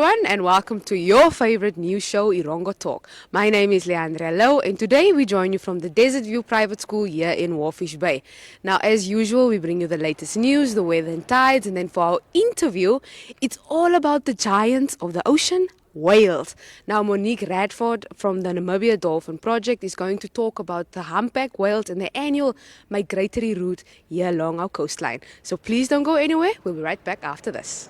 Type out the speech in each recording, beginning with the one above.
everyone, and welcome to your favorite news show, Irongo Talk. My name is Leandra Lowe, and today we join you from the Desert View Private School here in Warfish Bay. Now, as usual, we bring you the latest news, the weather and tides, and then for our interview, it's all about the giants of the ocean, whales. Now, Monique Radford from the Namibia Dolphin Project is going to talk about the humpback whales and their annual migratory route here along our coastline. So please don't go anywhere. We'll be right back after this.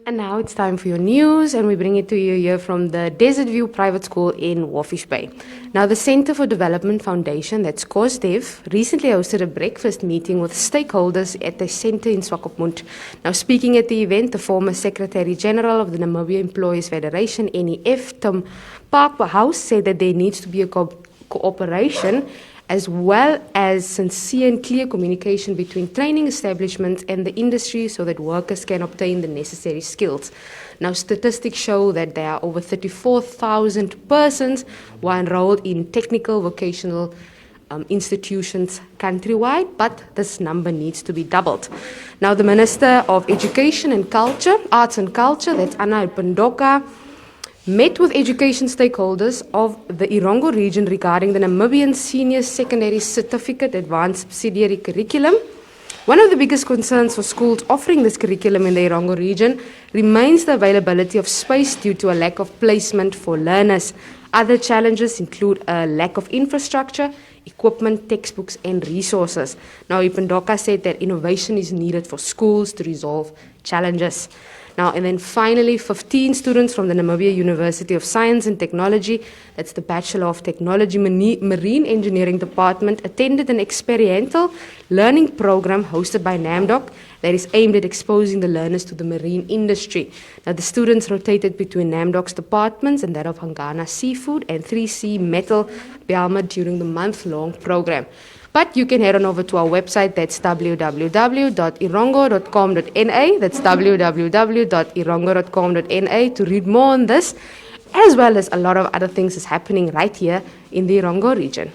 And now it's time for your news, and we bring it to you here from the Desert View Private School in Warfish Bay. Now, the Centre for Development Foundation, that's COSDEV, recently hosted a breakfast meeting with stakeholders at the centre in Swakopmund. Now, speaking at the event, the former Secretary General of the Namibia Employees Federation, NEF, Tim Parkhouse, said that there needs to be a cooperation as well as sincere and clear communication between training establishments and the industry so that workers can obtain the necessary skills. Now, statistics show that there are over 34,000 persons who are enrolled in technical vocational institutions countrywide, but this number needs to be doubled. Now, the Minister of Education and Culture, Arts and Culture, that's Anna Ipandoka, met with education stakeholders of the Irongo region regarding the Namibian Senior Secondary Certificate Advanced Subsidiary Curriculum. One of the biggest concerns for schools offering this curriculum in the Irongo region remains the availability of space due to a lack of placement for learners. Other challenges include a lack of infrastructure, equipment, textbooks, and resources. Now, Ipandoka said that innovation is needed for schools to resolve challenges. Now, and then finally, 15 students from the Namibia University of Science and Technology, that's the Bachelor of Technology Marine Engineering Department, attended an experiential learning program hosted by NAMDOC that is aimed at exposing the learners to the marine industry. Now, the students rotated between NAMDOC's departments and that of Hangana Seafood and 3C Metal Belma during the month-long program. But you can head on over to our website, that's www.irongo.com.na, that's www.irongo.com.na to read more on this, as well as a lot of other things is happening right here in the Irongo region.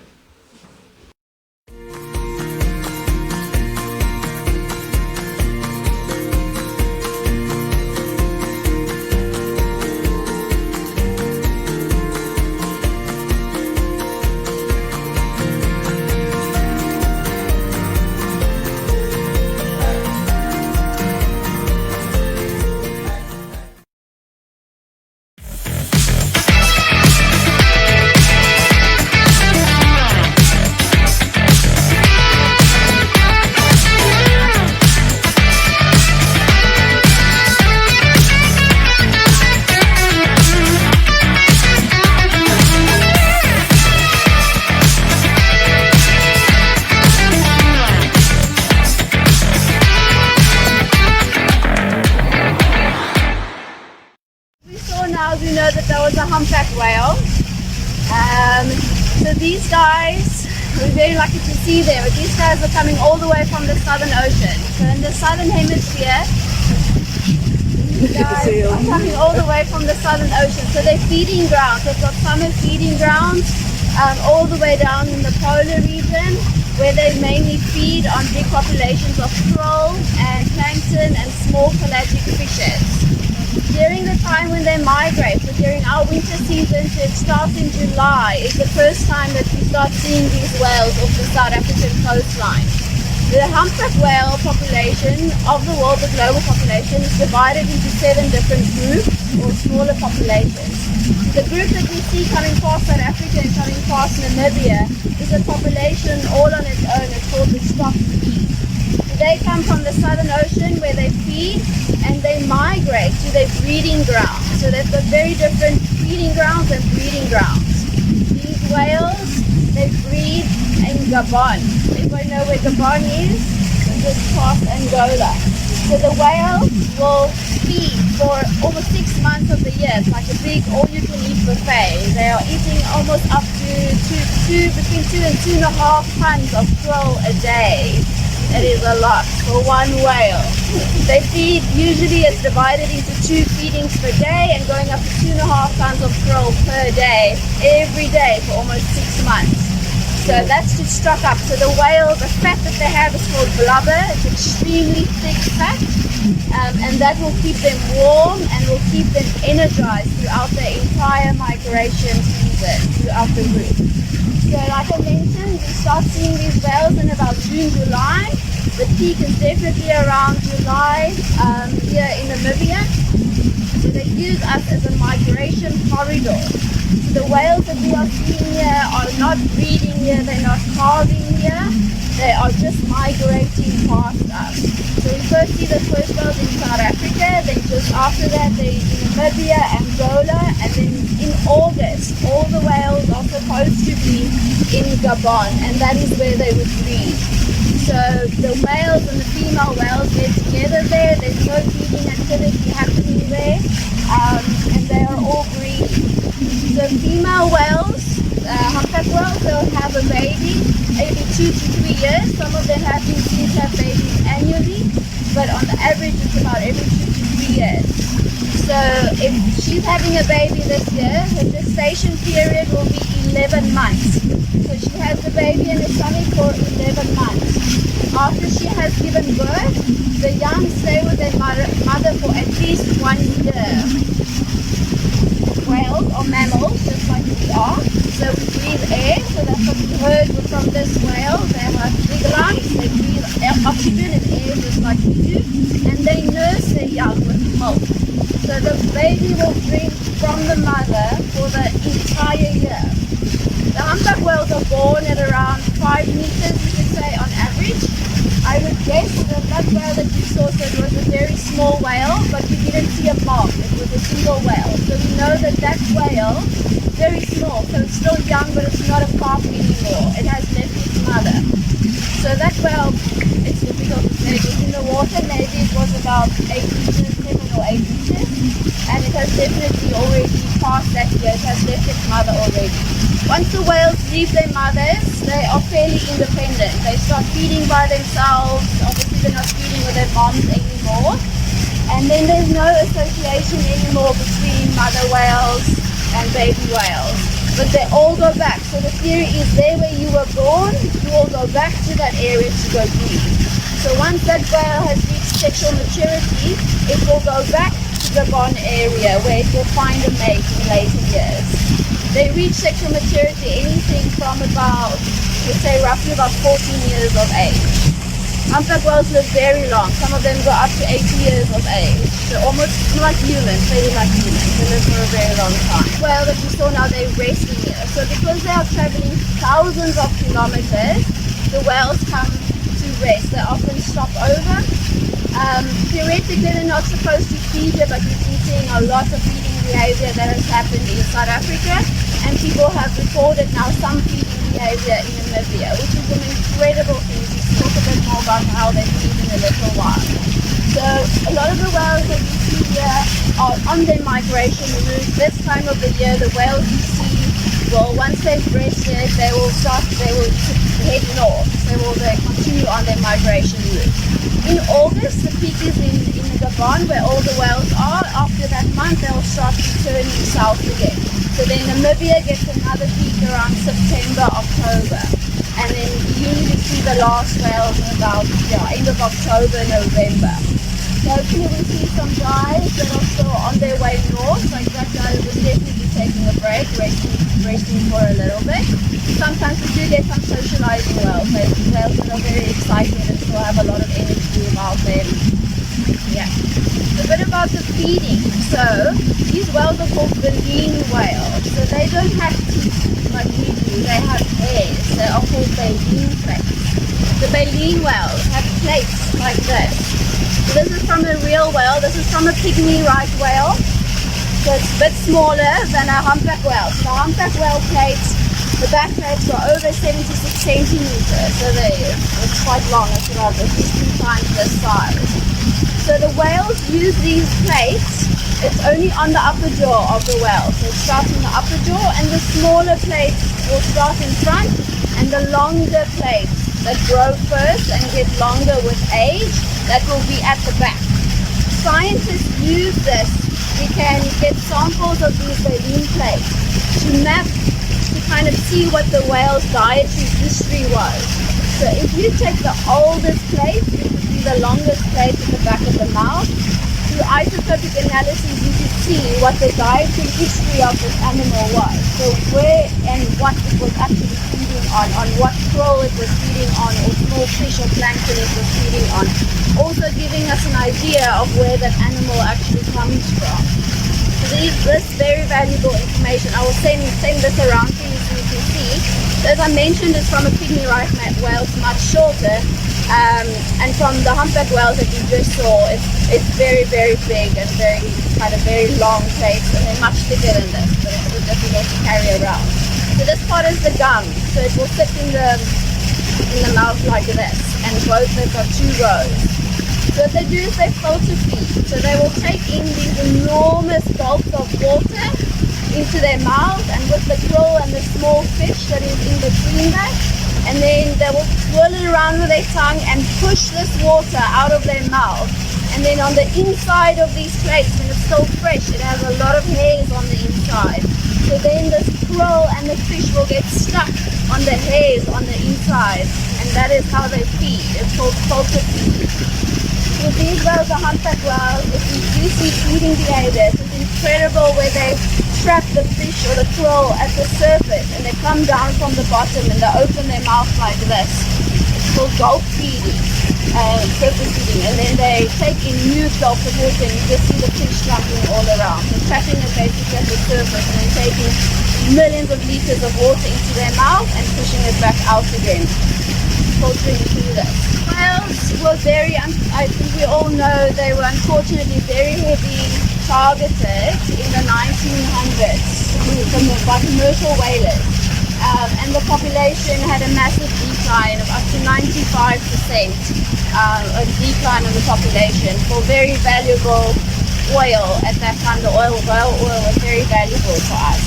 was a humpback whale. So these guys, we're very lucky to see them, but these guys are coming all the way from the Southern Ocean. So in the Southern Hemisphere, these guys are coming all the way from the Southern Ocean. So they're feeding grounds. They've got summer feeding grounds all the way down in the polar region, where they mainly feed on big populations of krill and plankton and small pelagic fishes. During the time when they migrate, so during our winter season, so it starts in July, is the first time that we start seeing these whales off the South African coastline. The humpback whale population of the world, the global population, is divided into 7 different groups or smaller populations. The group that we see coming past South Africa and coming past Namibia is a population all on its own. It's called the stock feed. So they come from the Southern Ocean where they feed and they migrate to their breeding grounds. So they've got very different feeding grounds and breeding grounds. These whales, they breed in Gabon. Everybody know where Gabon is? It's just past Angola. So the whales will feed for over 6 months of the year. It's like a big all-you-can-eat buffet. They are eating almost up to between 2 and 2.5 tons of krill a day. It is a lot for one whale. They feed, usually it's divided into 2 feedings per day and going up to 2.5 tons of krill per day, every day for almost 6 months. So that's to stock up. So the whale, the fat that they have is called blubber. It's extremely thick fat, and that will keep them warm and will keep them energized throughout their entire migration season, throughout the group. So like I mentioned, we start seeing these whales in about June, July. The peak is definitely around July here in Namibia. So they use us as a migration corridor. So the whales that we are seeing here are not breeding here, they're not calving here, they are just migrating past us. So we first see the first whales in South Africa, then just after that they're in Namibia, Angola, and then in August all the whales are supposed to be in Gabon, and that is where they would breed. So the males and the female whales get together there, there's no feeding activity happening there, and they are all breeding. So female whales, humpback whales, they'll have a baby every 2 to 3 years. Some of them have been seen to have babies annually, but on the average it's about every 2 to 3 years. So if she's having a baby this year, her gestation period will be 11 months. So she has the baby in her stomach for 11 months. After she has given birth, the young stay with their mother for at least 1 year. Whales are mammals, just like we are. So we breathe air, so that's what we heard from this whale. They have big lungs, they breathe oxygen and air just like we do. And they nurse their young with milk. So the baby will drink from the mother for the entire year. The humpback whales are born at around 5 meters, you could say, on average. I would guess that whale that you saw, so it was a very small whale, but you didn't see a mob. It was a single whale. So we know that that whale is very small, so it's still young, but it's not a calf anymore. It has left its mother. So that whale, it's difficult to say. It was in the water, maybe it was about 8 meters, 7 or 8 meters, and it has definitely already passed that year. It has left its mother already. Once the whales leave their mothers, they are fairly independent. They start feeding by themselves. Obviously, they're not feeding with their moms anymore. And then there's no association anymore between mother whales and baby whales. But they all go back. So the theory is there where you were born, you all go back to that area to go breed. So once that whale has reached sexual maturity, it will go back to the Gabon area where it will find a mate in later years. They reach sexual maturity anything from about, let's say roughly about 14 years of age. Humpback whales live very long. Some of them go up to 80 years of age. So almost like humans, really like humans. They live for a very long time. Well, that you saw now, they're resting here. So because they are traveling thousands of kilometers, the whales come to rest. They often stop over. Theoretically, they're not supposed to feed here, but we've been seeing a lot of feeding behavior that has happened in South Africa, and people have reported now some feeding behavior in Namibia, which is an incredible thing. We'll talk a bit more about how they feed in a little while. So a lot of the whales that you see here are on their migration route. This time of the year, the whales you see, well, once they've breasted, they will head north. They continue on their migration route. In August, the peak is in the Gabon, where all the whales are. After that month, they'll start returning south again. So then Namibia gets another peak around September, October. And then you usually see the last whales in about end of October, November. So hopefully we see some guys that are still on their way north. Like that guy was definitely taking a break, resting for a little bit. Sometimes we do get some socializing whales, whales that are very excited and still have a lot of energy about them. Yeah. A bit about the feeding. So these whales are called baleen whales. So they don't have teeth like we do. They have hairs. They are called baleen plates. The baleen whales have plates like this. So this is from a real whale. This is from a pygmy right whale. So it's a bit smaller than a humpback whale. So the humpback whale plates, the back plates are over 76 centimeters. So it's quite long. It's about at least 2 times this size. So the whales use these plates. It's only on the upper jaw of the whale. So it starts in the upper jaw, and the smaller plates will start in front, and the longer plates that grow first and get longer with age, that will be at the back. Scientists use this. We can get samples of these baleen plates to map, to kind of see what the whale's dietary history was. So if you take the oldest plate, it would be the longest plate at the back of the mouth. Through isotopic analysis, you can see what the dietary history of this animal was. So where and what it was actually feeding on what krill it was feeding on, or small fish or plankton it was feeding on. Also giving us an idea of where that animal actually comes from. So this very valuable information. I will send this around to you so you can see. So as I mentioned, it's from a pygmy right whale, it's much shorter. And from the humpback whales that you just saw, it's very, very big and very long plates, and they're much thicker than this, but it's a bit difficult to carry around. So this part is the gum, so it will sit in the mouth like this, and both they've got 2 rows. So what they do is they filter feed. So they will take in these enormous gulps of water into their mouth, and with the krill and the small fish that is in between that, and then they will swirl it around with their tongue and push this water out of their mouth. And then on the inside of these plates, when it's still fresh, it has a lot of hairs on the inside. So then this krill and the fish will get stuck on the hairs on the inside, and that is how they feed. It's called filter feed. With these whales, the humpback whales, if you do see feeding behaviors, it's incredible where they trap the fish or the krill at the surface, and they come down from the bottom and they open their mouth like this. It's called gulp feeding, surface feeding, and then they take in huge gulps of water, and you just see the fish jumping all around. So trapping it basically at the surface and then taking millions of liters of water into their mouth and pushing it back out again, filtering through this. Whales were I think we all know they were unfortunately very heavily targeted in the 1900s by commercial whalers. And the population had a massive decline of up to 95%, a decline of the population for very valuable oil at that time. The whale oil was very valuable for us.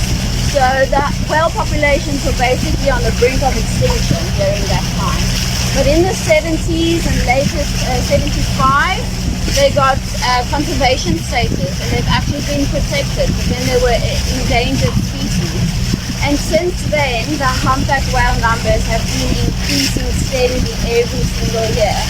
So the whale populations were basically on the brink of extinction during that time. But in the 70s and latest 75, they got conservation status, and they've actually been protected, but then they were endangered species. And since then, the humpback whale numbers have been increasing steadily every single year.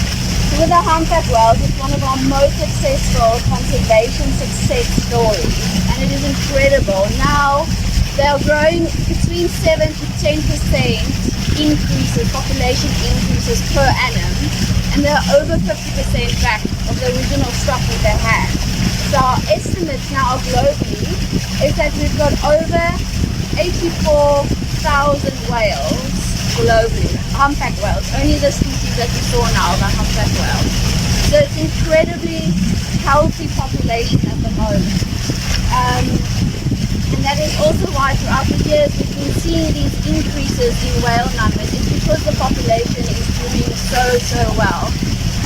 So with the humpback whales, it's one of our most successful conservation success stories, and it is incredible. Now, they're growing between 7 to 10% increases, population increases per annum, and they're over 50% back of the original stock that they had. So our estimates now globally is that we've got over 84,000 whales globally, humpback whales, only the species that we saw now, the humpback whales. So it's incredibly healthy population at the moment. And that is also why throughout the years we've been seeing these increases in whale numbers. It's because the population is doing so well.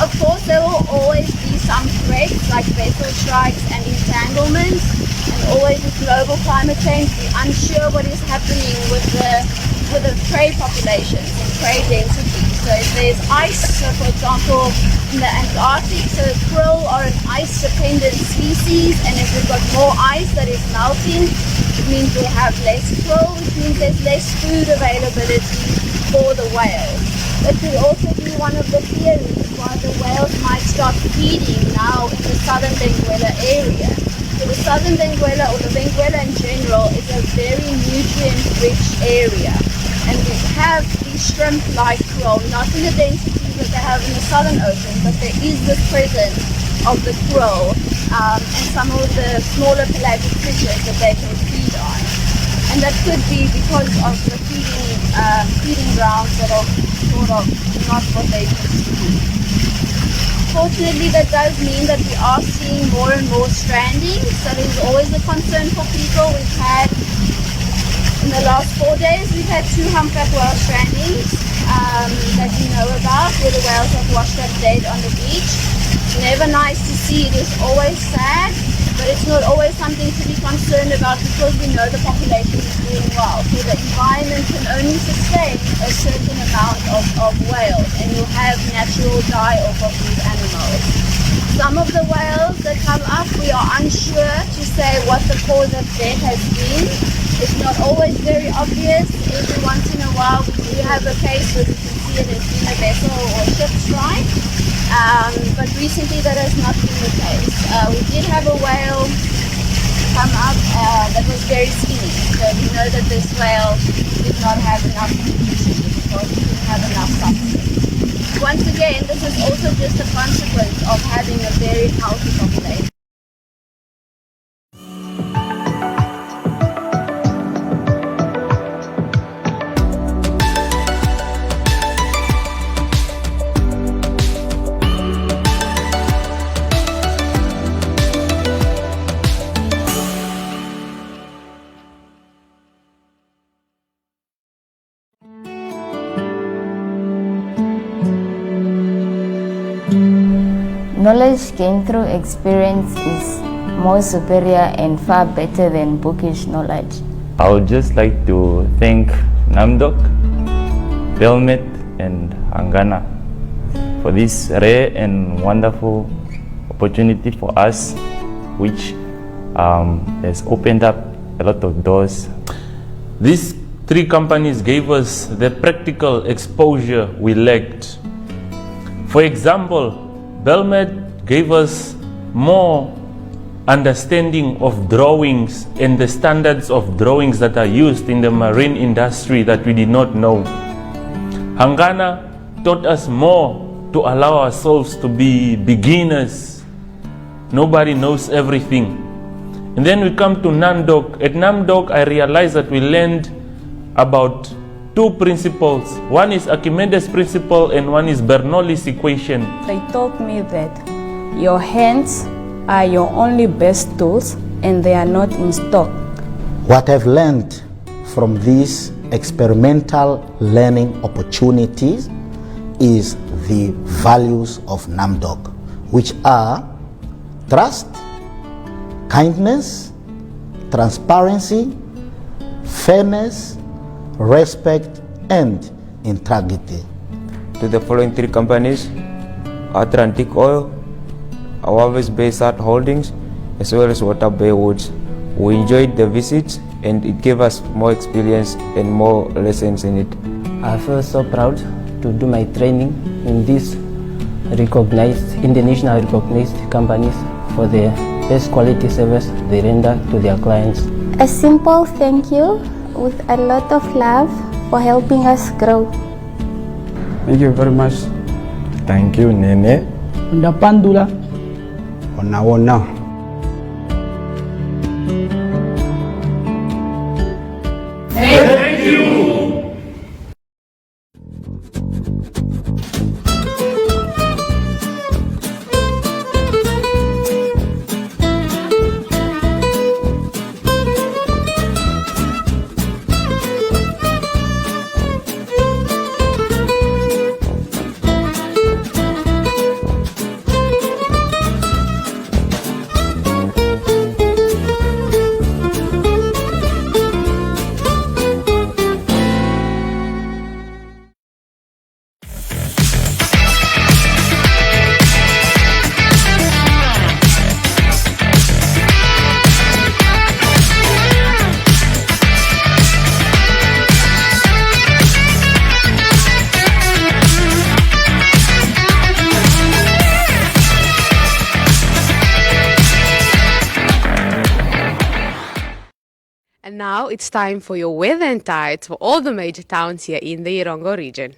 Of course, there will always be some threats, like like vessel strikes and entanglements, and always with global climate change, we're unsure what is happening with the prey populations and prey density. So if there's ice, so for example in the Antarctic, so krill are an ice-dependent species, and if we've got more ice that is melting, it means we'll have less krill, which means there's less food availability for the whales. That could also be one of the theories why the whales might stop feeding now in the southern Benguela area. So the southern Benguela, or the Benguela in general, is a very nutrient-rich area. And we have these shrimp-like krill, not in the density that they have in the Southern Ocean, but there is the presence of the krill and some of the smaller pelagic fishes that they can feed on. And that could be because of the feeding grounds that are sort of not what they used to be. Fortunately, that does mean that we are seeing more and more strandings. That is always a concern for people. We've had, in the last 4 days, we've had 2 humpback whale strandings that we know about, where the whales have washed up dead on the beach. It's never nice to see. It is always sad, but it's not always something to be concerned about because we know the population is doing well. So the environment can only sustain a certain amount of whales, and you'll have natural die-off of these animals. Some of the whales that come up, we are unsure to say what the cause of death has been. It's not always very obvious. Every once in a while we do have a case where we can see it has been a vessel or ship strike. But recently that has not been the case. We did have a whale come up that was very skinny. So we know that this whale did not have enough nutrition because it didn't have enough substance. Once again, this is also just a consequence of having a very healthy population. Knowledge gained through experience is more superior and far better than bookish knowledge. I would just like to thank NAMDOC, Belmet and Hangana for this rare and wonderful opportunity for us, which has opened up a lot of doors. These 3 companies gave us the practical exposure we lacked. For example, Belmet gave us more understanding of drawings and the standards of drawings that are used in the marine industry that we did not know. Hangana taught us more to allow ourselves to be beginners. Nobody knows everything. And then we come to NAMDOC. At NAMDOC, I realized that we learned about 2 principles. One is Archimedes' principle and one is Bernoulli's equation. They told me that your hands are your only best tools and they are not in stock. What I've learned from these experimental learning opportunities is the values of NAMDOC, which are trust, kindness, transparency, fairness, respect, and integrity. To the following 3 companies: Atlantic Oil, Awawes Bay Sat Holdings, as well as Water Bay Woods. We enjoyed the visits and it gave us more experience and more lessons in it. I feel so proud to do my training in these internationally recognized companies for the best quality service they render to their clients. A simple thank you with a lot of love for helping us grow. Thank you very much. Thank you, Nene. Ndapandula. Ona. Thank you. Now it's time for your weather and tides for all the major towns here in the Erongo region.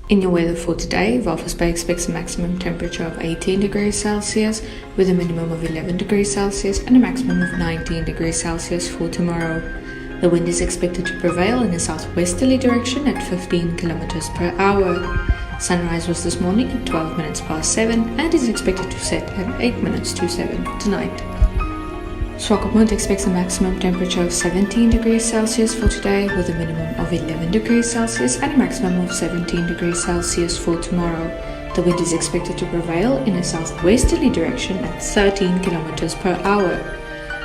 In your weather for today, Walvis Bay expects a maximum temperature of 18 degrees Celsius with a minimum of 11 degrees Celsius and a maximum of 19 degrees Celsius for tomorrow. The wind is expected to prevail in a southwesterly direction at 15 kilometers per hour. Sunrise was this morning at 12 minutes past 7 and is expected to set at 8 minutes to 7 tonight. Swakopmund expects a maximum temperature of 17 degrees Celsius for today with a minimum of 11 degrees Celsius and a maximum of 17 degrees Celsius for tomorrow. The wind is expected to prevail in a southwesterly direction at 13 kilometers per hour.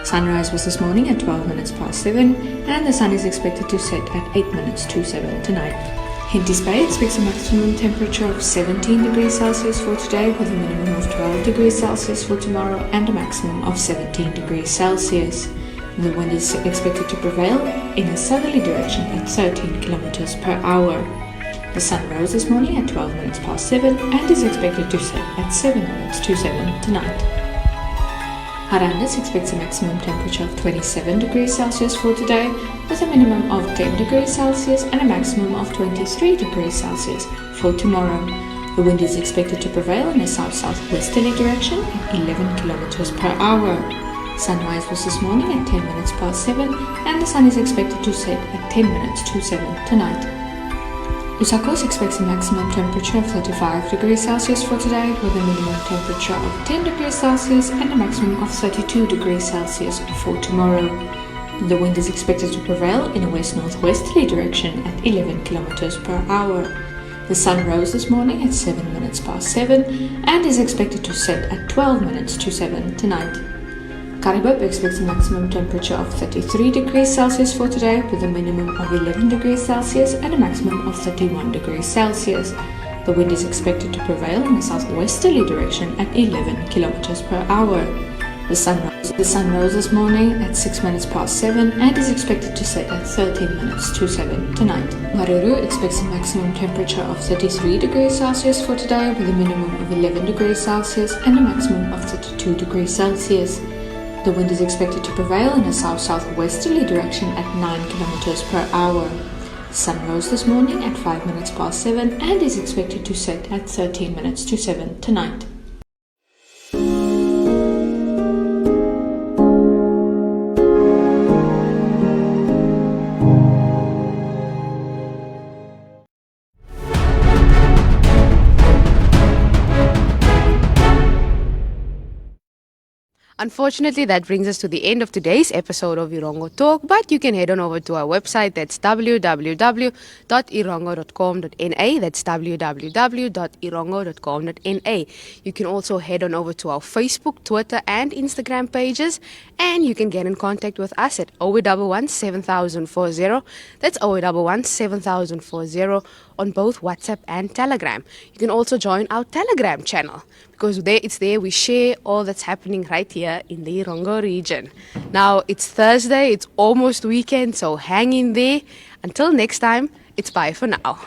Sunrise was this morning at 12 minutes past 7 and the sun is expected to set at 8 minutes to 7 tonight. Henties Bay expects a maximum temperature of 17 degrees Celsius for today with a minimum of 12 degrees Celsius for tomorrow and a maximum of 17 degrees Celsius. The wind is expected to prevail in a southerly direction at 13 kilometers per hour. The sun rose this morning at 12 minutes past 7 and is expected to set at 7 minutes to 7 tonight. Harandas expects a maximum temperature of 27 degrees Celsius for today with a minimum of 10 degrees Celsius and a maximum of 23 degrees Celsius for tomorrow. The wind is expected to prevail in a south-southwesterly direction at 11 kilometers per hour. Sunrise was this morning at 10 minutes past 7 and the sun is expected to set at 10 minutes to 7 tonight. Lusakos expects a maximum temperature of 35 degrees Celsius for today with a minimum temperature of 10 degrees Celsius and a maximum of 32 degrees Celsius for tomorrow. The wind is expected to prevail in a west-northwesterly direction at 11 kilometers per hour. The sun rose this morning at 7 minutes past 7 and is expected to set at 12 minutes to 7 tonight. Karibib expects a maximum temperature of 33 degrees Celsius for today with a minimum of 11 degrees Celsius and a maximum of 31 degrees Celsius. The wind is expected to prevail in a southwesterly direction at 11 kilometers per hour. The sun rose this morning at 6 minutes past 7 and is expected to set at 13 minutes to 7 tonight. Maruru expects a maximum temperature of 33 degrees Celsius for today with a minimum of 11 degrees Celsius and a maximum of 32 degrees Celsius. The wind is expected to prevail in a south-southwesterly direction at 9 kilometers per hour. The sun rose this morning at 5 minutes past 7 and is expected to set at 13 minutes to 7 tonight. Unfortunately, that brings us to the end of today's episode of Erongo Talk, but you can head on over to our website. That's www.erongo.com.na. That's www.erongo.com.na. You can also head on over to our Facebook, Twitter, and Instagram pages, and you can get in contact with us at 0811 7040. That's 0811 7040 on both WhatsApp and Telegram. You can also join our Telegram channel because it's there we share all that's happening right here in the Erongo region. Now, it's Thursday, it's almost weekend, so hang in there. Until next time, it's bye for now.